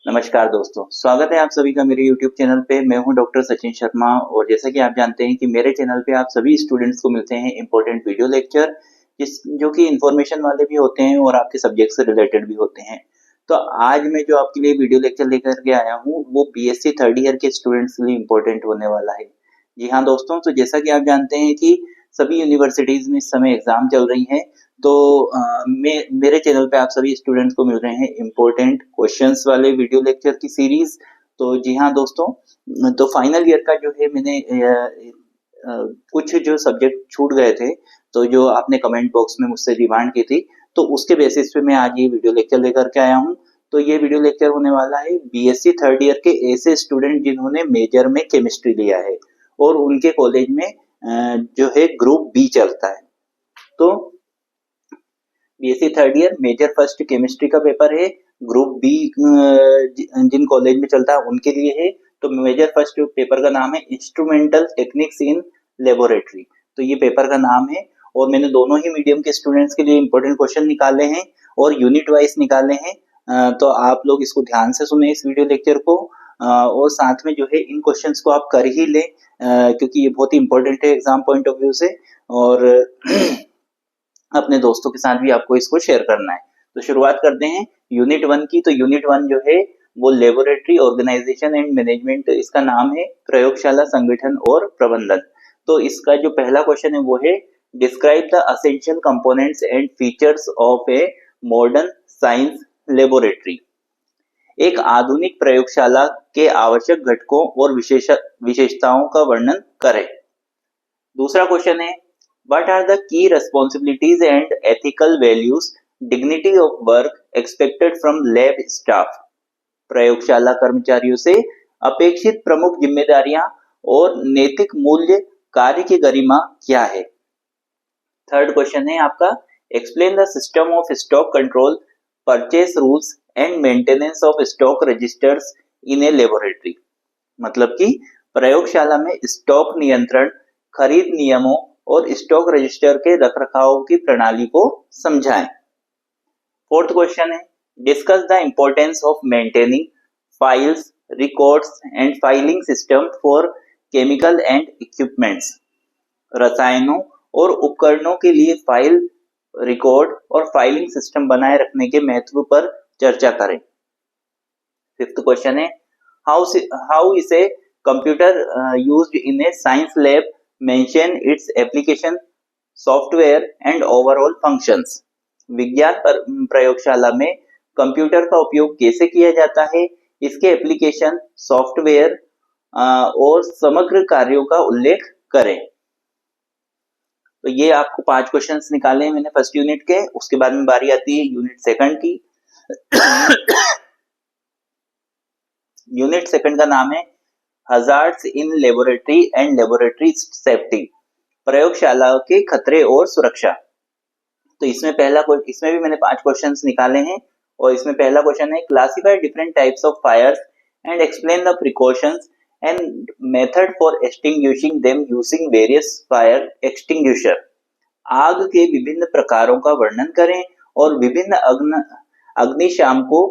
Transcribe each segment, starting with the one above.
नमस्कार दोस्तों, स्वागत है आप सभी का मेरे YouTube चैनल पे। मैं हूं डॉक्टर सचिन शर्मा और जैसा कि आप जानते हैं कि मेरे चैनल पे आप सभी स्टूडेंट्स को मिलते हैं इम्पोर्टेंट वीडियो लेक्चर जो कि इन्फॉर्मेशन वाले भी होते हैं और आपके सब्जेक्ट से रिलेटेड भी होते हैं। तो आज मैं जो आपके लिए वीडियो लेक्चर लेकर के आया हूँ वो बीएससी थर्ड ईयर के स्टूडेंट्स के लिए इम्पोर्टेंट होने वाला है। जी हाँ दोस्तों, तो जैसा कि आप जानते हैं कि सभी यूनिवर्सिटीज में इस समय एग्जाम चल रही है। तो मेरे चैनल पे आप सभी स्टूडेंट्स को मिल रहे हैं इम्पोर्टेंट क्वेश्चंस वाले वीडियो लेक्चर की सीरीज। तो जी हाँ दोस्तों, तो फाइनल ईयर का जो है मैंने कुछ जो सब्जेक्ट छूट गए थे, तो जो आपने कमेंट बॉक्स में मुझसे डिमांड की थी, तो उसके बेसिस पे मैं आज ये वीडियो लेक्चर लेकर के आया हूँ। तो ये वीडियो लेक्चर होने वाला है बीएससी थर्ड ईयर के ऐसे स्टूडेंट जिन्होंने मेजर में केमिस्ट्री लिया है और उनके कॉलेज में जो है ग्रुप बी चलता है। तो BSc third year major first chemistry का पेपर है, ग्रुप बी जिन कॉलेज में चलता है उनके लिए है। तो मेजर फर्स्ट पेपर का नाम है इंस्ट्रूमेंटल टेक्निक्स इन लेबोरेटरी। तो ये पेपर का नाम है और मैंने दोनों ही मीडियम के स्टूडेंट्स के लिए इंपॉर्टेंट क्वेश्चन निकाले हैं और यूनिट वाइज निकाले हैं। तो आप लोग इसको ध्यान से सुने इस वीडियो लेक्चर को और साथ में जो है इन क्वेश्चंस को आप कर ही लें क्योंकि ये बहुत ही इंपॉर्टेंट है एग्जाम पॉइंट ऑफ व्यू से और अपने दोस्तों के साथ भी आपको इसको शेयर करना है। तो शुरुआत करते हैं यूनिट वन की। तो यूनिट वन जो है वो लेबोरेटरी ऑर्गेनाइजेशन एंड मैनेजमेंट, इसका नाम है प्रयोगशाला संगठन और प्रबंधन। तो इसका जो पहला क्वेश्चन है वो है describe the essential components and features of a modern science laboratory. एक आधुनिक प्रयोगशाला के आवश्यक घटकों और विशेषताओं का वर्णन करें। दूसरा क्वेश्चन है What are the key responsibilities and ethical values, dignity of work expected from lab staff? प्रयोगशाला कर्मचारियों से अपेक्षित प्रमुख जिम्मेदारियां और नैतिक मूल्य कार्य की गरिमा क्या है। थर्ड क्वेश्चन है आपका explain the system of stock control, purchase rules and maintenance of stock registers in a laboratory. मतलब कि प्रयोगशाला में स्टॉक नियंत्रण, खरीद नियमों और स्टॉक रजिस्टर के रखरखाव की प्रणाली को समझाएं। फोर्थ क्वेश्चन है discuss the importance of maintaining files, records and filing system for chemical and equipments. रसायनों और उपकरणों के लिए फाइल, रिकॉर्ड और फाइलिंग सिस्टम बनाए रखने के महत्व पर चर्चा करें। फिफ्थ क्वेश्चन है how is a computer used in A science lab, mention its application, software and overall functions. विज्ञान प्रयोगशाला में कंप्यूटर का उपयोग कैसे किया जाता है, इसके एप्लीकेशन, सॉफ्टवेयर और समग्र कार्यों का उल्लेख करें। तो ये आपको 5 क्वेश्चंस निकाले हैं मैंने फर्स्ट यूनिट के। उसके बाद में बारी आती है यूनिट सेकंड की। यूनिट सेकंड का नाम है hazards in laboratory and laboratory safety. प्रयोगशाला के खतरे और सुरक्षा। तो इसमें भी मैंने 5 क्वेश्चंस निकाले हैं और इसमें पहला क्वेश्चन है classify different types of Fyers and explain the precautions and method for extinguishing them using various fire extinguisher. आग के विभिन्न प्रकारों का वर्णन करें और विभिन्न अग्निशामकों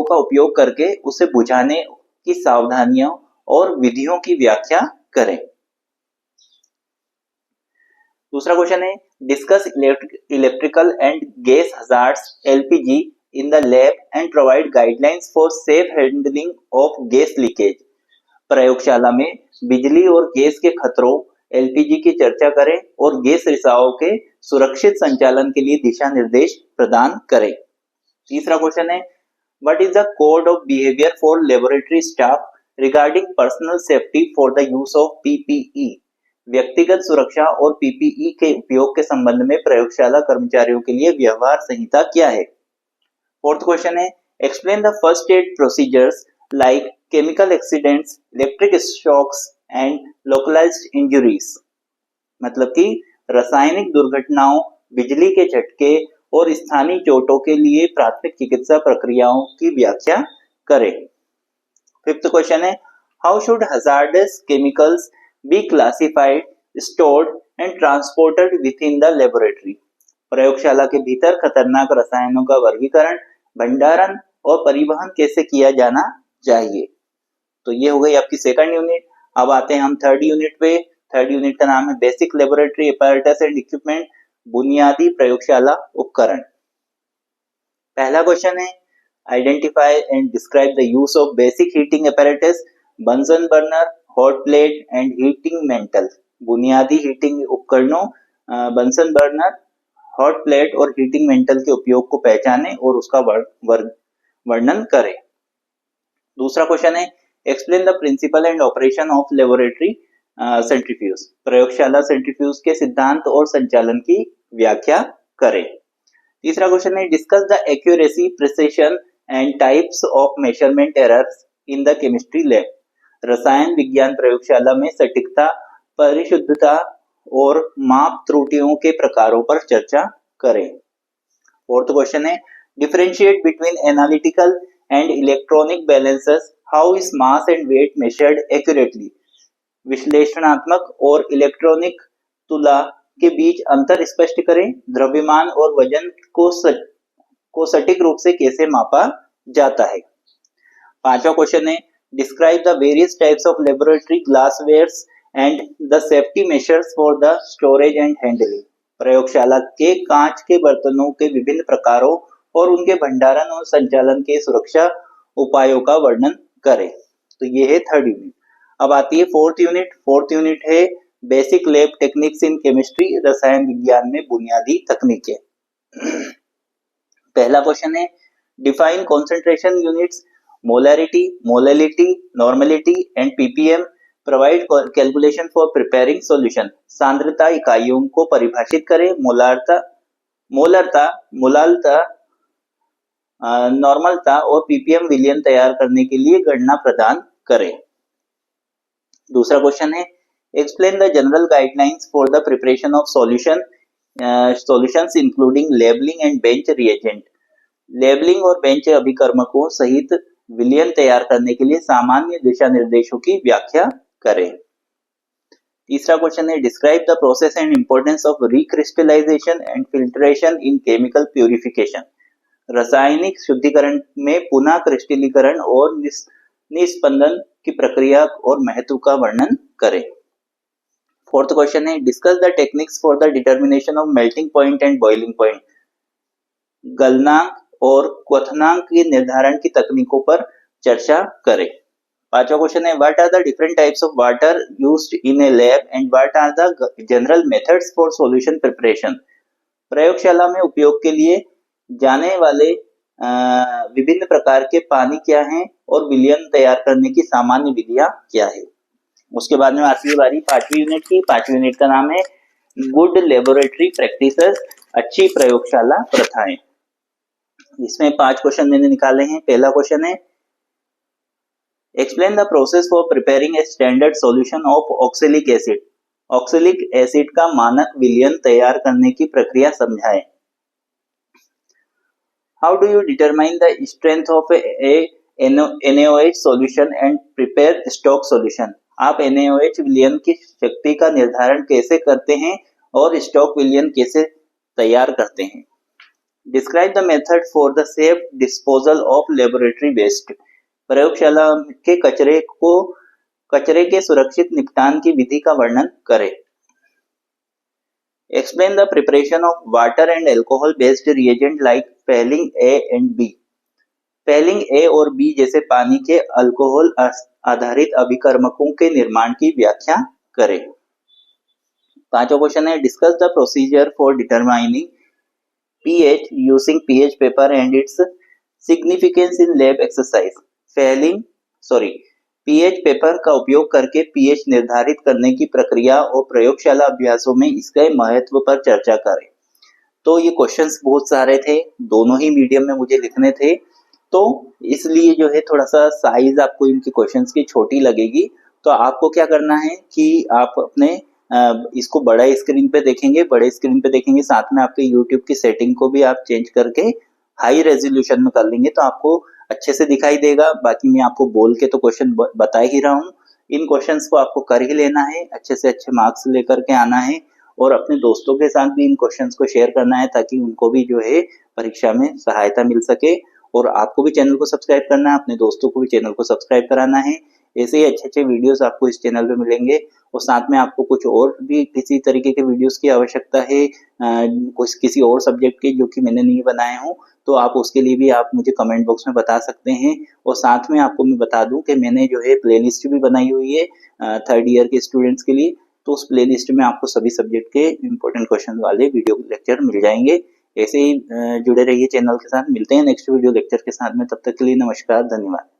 का उपयोग करके उसे बुझाने की सावधानियों और विधियों की व्याख्या करें। दूसरा क्वेश्चन है discuss electrical and gas hazards LPG in the lab and provide guidelines for safe handling of gas leakage. प्रयोगशाला में बिजली और गैस के खतरों एलपीजी की चर्चा करें और गैस रिसाव के सुरक्षित संचालन के लिए दिशा निर्देश प्रदान करें। तीसरा क्वेश्चन है what is the code of behaviour for laboratory staff regarding personal safety for the use of PPE. व्यक्तिगत सुरक्षा और पीपीई के उपयोग के संबंध में प्रयोगशाला कर्मचारियों के लिए व्यवहार संहिता क्या है। फोर्थ क्वेश्चन है explain the first aid procedures like chemical accidents, electric shocks and localised injuries. मतलब कि रासायनिक दुर्घटनाओं, बिजली के झटके और स्थानीय चोटों के लिए प्राथमिक चिकित्सा प्रक्रियाओं की व्याख्या करें। फिफ्थ क्वेश्चन है how should hazardous chemicals be classified, stored and transported with in the laboratory. प्रयोगशाला के भीतर खतरनाक रसायनों का वर्गीकरण, भंडारण और परिवहन कैसे किया जाना चाहिए। तो ये हो गई आपकी सेकंड यूनिट। अब आते हैं हम थर्ड यूनिट पे। थर्ड यूनिट का नाम है basic laboratory apparatus and equipment, बुनियादी प्रयोगशाला उपकरण। पहला क्वेश्चन है identify and describe the use of basic heating apparatus, Bunsen burner, hot plate and heating mental. बुनियादी हीटिंग उपकरणों बंसन बर्नर, हॉट प्लेट और हीटिंग मेंटल के उपयोग को पहचानें और उसका वर्णन करें। दूसरा क्वेश्चन है explain the principle and operation of laboratory centrifuge. प्रयोगशाला सेंट्रीफ्यूज के सिद्धांत और संचालन की व्याख्या करें। तीसरा क्वेश्चन है discuss the accuracy, precision and types of measurement errors in the chemistry lab. रसायन विज्ञान प्रयोगशाला में सटीकता, परिशुद्धता और माप त्रुटियों के प्रकारों पर चर्चा करें। फोर्थ क्वेश्चन है differentiate between analytical and electronic balances, how is mass and weight measured accurately. विश्लेषणात्मक और इलेक्ट्रॉनिक तुला के बीच अंतर स्पष्ट करें। द्रव्यमान और वजन को सटीक रूप से कैसे मापा जाता है। पांचवा क्वेश्चन है describe the various types of laboratory glasswares and the safety measures for the storage and handling. प्रयोगशाला के कांच के बर्तनों के विभिन्न प्रकारों और उनके भंडारण और संचालन के सुरक्षा उपायों का वर्णन करें। तो ये है थर्ड यूनिट। अब आती है फोर्थ यूनिट। फोर्थ यूनिट है basic lab techniques in chemistry, रसायन विज्ञान में बुनियादी तकनीकें। पहला क्वेश्चन है define concentration units, molarity, molality, normality and ppm. Provide calculation for preparing solution. सांद्रता इकाइयों को परिभाषित करें। मोलालता, नॉर्मलता और पीपीएम विलयन तैयार करने के लिए गणना प्रदान करें। दूसरा क्वेश्चन है explain the general guidelines for the preparation of solutions including labelling and bench reagent. Labelling और बेंच अभिकर्मकों सहित विलयन तैयार करने के लिए सामान्य दिशा निर्देशों की व्याख्या करें। तीसरा क्वेश्चन है describe the process and importance of recrystallisation and filtration in chemical purification. रासायनिक शुद्धिकरण में पुनः क्रिस्टलीकरण और निस्पंदन की प्रक्रिया और महत्व का वर्णन करें। फोर्थ क्वेश्चन है discuss the techniques for the determination of melting point and boiling point. गलनांक और क्वथनांक के निर्धारण की तकनीकों पर चर्चा करें। पांचवा क्वेश्चन है what are the different types of water used in a lab and what are the general methods for solution preparation. प्रयोगशाला में उपयोग के लिए जाने वाले विभिन्न प्रकार के पानी क्या हैं और विलयन तैयार करने की सामान्य विधियां क्या है। उसके बाद में आती है बारी पांचवी यूनिट की। पांचवी यूनिट का नाम है गुड लेबोरेटरी प्रैक्टिसेस, अच्छी प्रयोगशाला प्रथाएं। इसमें 5 क्वेश्चन मैंने निकाले हैं। पहला क्वेश्चन है explain the process for preparing a standard solution of oxalic acid. Oxalic acid का मानक विलयन तैयार करने की प्रक्रिया समझाएं। How do you determine the strength of A NaOH solution and prepare stock solution. आप NaOH विलयन की शक्ति का निर्धारण कैसे करते हैं और स्टॉक विलयन कैसे तैयार करते हैं। Describe the method for the safe disposal of laboratory waste. प्रयोगशाला के कचरे के सुरक्षित निपटान की विधि का वर्णन करें। Explain the preparation of water and alcohol based reagent like Fehling A and B। Fehling A और B जैसे पानी के अल्कोहल आधारित अभिकर्मकों के निर्माण की व्याख्या करें। पांचवा क्वेश्चन है discuss the procedure for determining pH using pH paper and its significance in lab exercise. pH paper का उपयोग करके pH निर्धारित करने की प्रक्रिया और प्रयोगशाला अभ्यासों में इसके महत्व पर चर्चा करें। तो ये क्वेश्चंस बहुत सारे थे, दोनों ही मीडियम में मुझे लिखने थे, तो इसलिए जो है थोड़ा सा साइज आपको इनके क्वेश्चंस की छोटी लगेगी। तो आपको क्या करना है कि आप अपने इसको बड़ा स्क्रीन पे देखेंगे, बड़े स्क्रीन पे देखेंगे, साथ में आपके YouTube की सेटिंग को भी आप चेंज करके हाई रेजोल्यूशन में कर लेंगे तो आपको अच्छे से दिखाई देगा। बाकी मैं आपको बोल के तो क्वेश्चन बता ही रहा हूँ, इन क्वेश्चंस को आपको कर ही लेना है, अच्छे से अच्छे मार्क्स लेकर के आना है और अपने दोस्तों के साथ भी इन क्वेश्चंस को शेयर करना है ताकि उनको भी जो है परीक्षा में सहायता मिल सके और आपको भी चैनल को सब्सक्राइब करना है, अपने दोस्तों को भी चैनल को सब्सक्राइब कराना है। ऐसे ही अच्छे-अच्छे वीडियोस आपको इस चैनल पे मिलेंगे और साथ में आपको कुछ और भी किसी तरीके के वीडियोस की आवश्यकता है कुछ किसी और सब्जेक्ट के जो कि मैंने नहीं बनाए हों, तो आप उसके लिए भी आप मुझे कमेंट बॉक्स में बता सकते हैं। और साथ में आपको मैं बता दूँ कि मैंने जो है प्लेलिस्ट भी बनाई हुई है 3rd ईयर के स्टूडेंट्स के लिए, तो उस प्लेलिस्ट में आपको सभी सब्जेक्ट के इम्पोर्टेंट क्वेश्चन वाले वीडियो लेक्चर मिल जाएँगे। ऐसे ही जुड़े रहिए चैनल के साथ। मिलते हैं नेक्स्ट वीडियो लेक्चर के साथ में, तब तक के लिए नमस्कार, धन्यवाद।